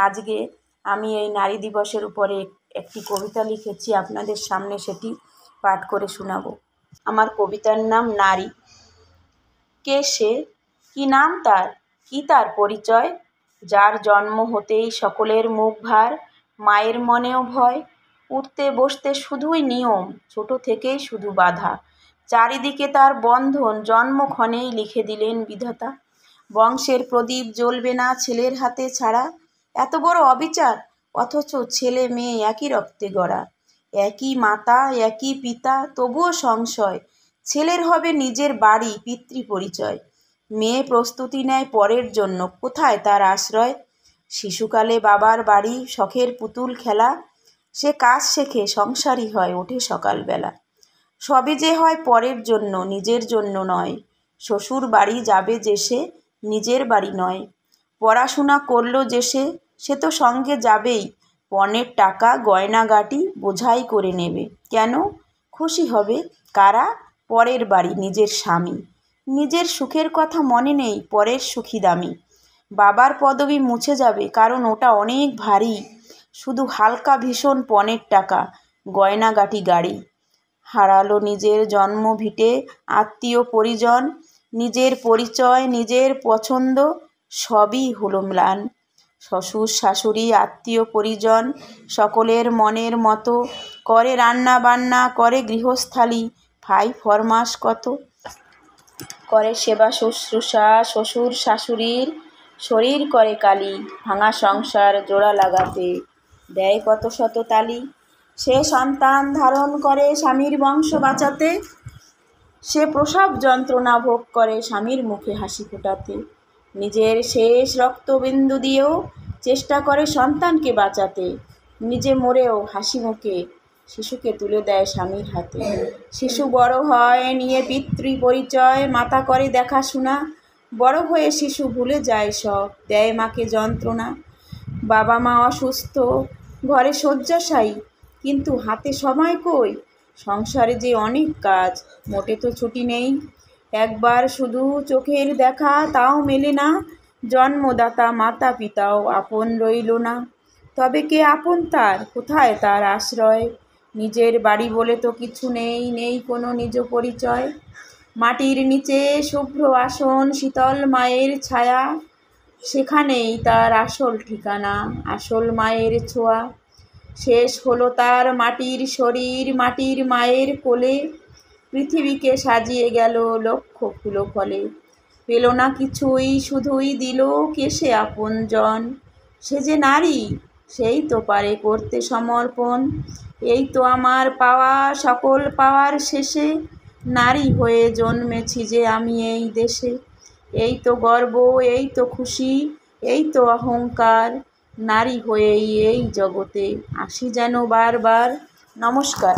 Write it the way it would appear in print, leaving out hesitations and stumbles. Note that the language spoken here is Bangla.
আজকে আমি এই নারী দিবসের উপরে একটি কবিতা লিখেছি, আপনাদের সামনে সেটি পাঠ করে শোনাবো। আমার কবিতার নাম নারী। কে সে, কি নাম তার, কি তার পরিচয়? যার জন্ম হতেই সকলের মুখ ভার, মায়ের মনেও ভয়। উঠতে বসতে শুধুই নিয়ম, ছোট থেকেই শুধু বাধা। চারিদিকে তার বন্ধন, জন্মক্ষণেই লিখে দিলেন বিধাতা। বংশের প্রদীপ জ্বলবে না ছেলের হাতে ছাড়া। এত বড় অবিচার, অথচ ছেলে মেয়ে একই রক্তে গড়া। একই মাতা, একই পিতা, তবুও সংশয়। ছেলের হবে নিজের বাড়ি, পিতৃ পরিচয়। মেয়ে প্রস্তুতি নেয় পরের জন্য, কোথায় তার আশ্রয়? শিশুকালে বাবার বাড়ি, শখের পুতুল খেলা। সে কাজ শেখে, সংসারী হয়, ওঠে সকালবেলা। সবই যে হয় পরের জন্য, নিজের জন্য নয়। শ্বশুর বাড়ি যাবে যে সে, নিজের বাড়ি নয়। পড়াশোনা করলো যে সে তো সঙ্গে যাবেই। পণের টাকা গয়নাগাটি বোঝাই করে নেবে। কেন? খুশি হবে কারা? পরের বাড়ি, নিজের স্বামী। নিজের সুখের কথা মনে নেই, পরের সুখী দামি। বাবার পদবি মুছে যাবে, কারণ ওটা অনেক ভারী। শুধু হালকা ভীষণ পণের টাকা, গয়নাগাটি গাড়ি। হারালো নিজের জন্ম ভিটে, আত্মীয় পরিজন। নিজের পরিচয়, নিজের পছন্দ, সবই হলো ম্লান। শ্বশুর শাশুড়ি আত্মীয় পরিজন সকলের মনের মতো। করে রান্না বান্না, করে গৃহস্থালি, ভাই ফরমাস কত। করে সেবা শুশ্রূষা শ্বশুর শাশুড়ির, শরীর করে কালি। ভাঙা সংসার জোড়া লাগাতে দেয় কত শত তালি। সে সন্তান ধারণ করে স্বামীর বংশ বাঁচাতে। সে প্রসব যন্ত্রণা ভোগ করে স্বামীর মুখে হাসি ফোটাতে। নিজের শেষ রক্তবিন্দু দিয়েও চেষ্টা করে সন্তানকে বাঁচাতে। নিজে মরেও হাসি মুখে শিশুকে তুলে দেয় স্বামীর হাতে। শিশু বড় হয় নিয়ে পিতৃ পরিচয়, মাতা করে দেখাশোনা। বড় হয়ে শিশু ভুলে যায় সব, দেয় মাকে যন্ত্রণা। বাবা মা অসুস্থ, ঘরে শয্যাশায়ী, কিন্তু হাতে সময় কই? সংসারে যে অনেক কাজ, মোটে তো ছুটি নেই। একবার শুধু চোখের দেখা, তাও মেলে না। জন্মদাতা মাতা পিতাও আপন রইল না। তবে কে আপন তার, কোথায় তার আশ্রয়? নিজের বাড়ি বলে তো কিছু নেই, নেই কোনো নিজ পরিচয়। মাটির নিচে শুভ্র আসন, শীতল মায়ের ছায়া। সেখানেই তার আসল ঠিকানা, আসল মায়ের ছোঁয়া। শেষ হলো তার মাটির শরীর, মাটির মায়ের কোলে। পৃথিবীকে সাজিয়ে গেল লক্ষ ফুল ফলে। পেল না কিছুই, শুধুই দিল কে সে আপনজন। সে যে নারী, সেই তো পারে করতে সমর্পণ। এই তো আমার পাওয়া, সকল পাওয়ার শেষে। নারী হয়ে জন্মেছি যে আমি এই দেশে। এই তো গর্ব, এই তো খুশি, এই তো অহংকার। নারী হয়েই এই জগতে আসি যেন বারবার। নমস্কার।